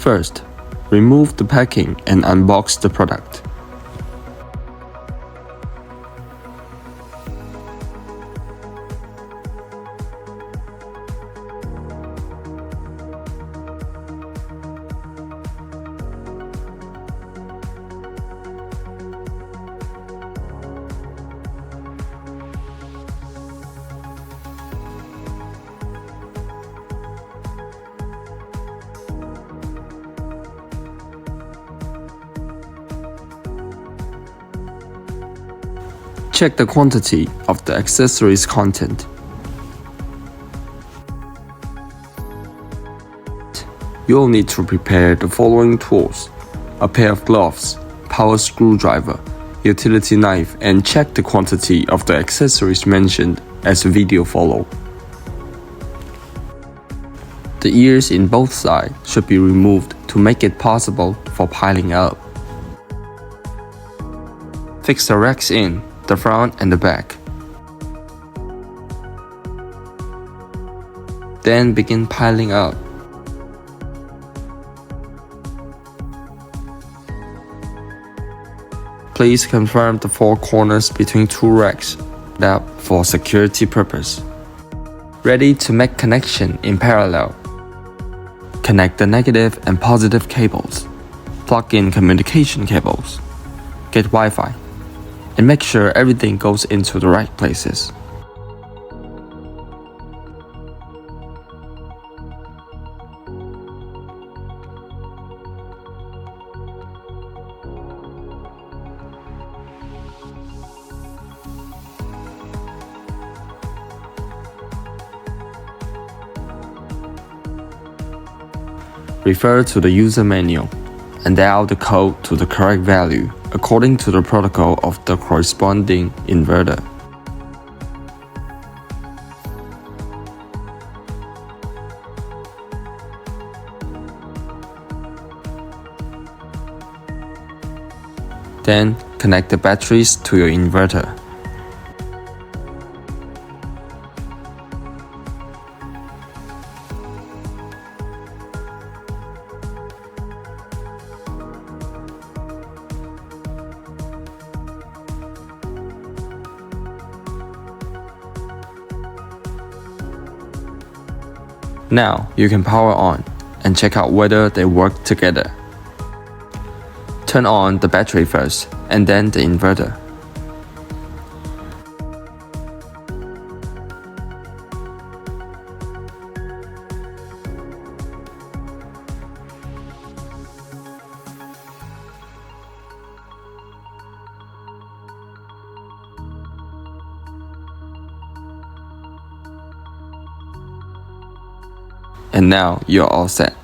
First, remove the packing and unbox the product. Check the quantity of the accessories content. You'll need to prepare the following tools: a pair of gloves, power screwdriver, utility knife, and check the quantity of the accessories mentioned as the video follow. The ears in both sides should be removed to make it possible for piling up. Fix the racks in the front and the back. Then begin piling up. Please confirm the four corners between two racks up for security purpose. Ready to make connection in parallel. Connect the negative and positive cables. Plug in communication cables. Get Wi-Fi. And make sure everything goes into the right places. Refer to the user manual and dial the code to the correct value according to the protocol of the corresponding inverter. Then connect the batteries to your inverter. Now you can power on and check out whether they work together. Turn on the battery first and then the inverter. And now you're all set.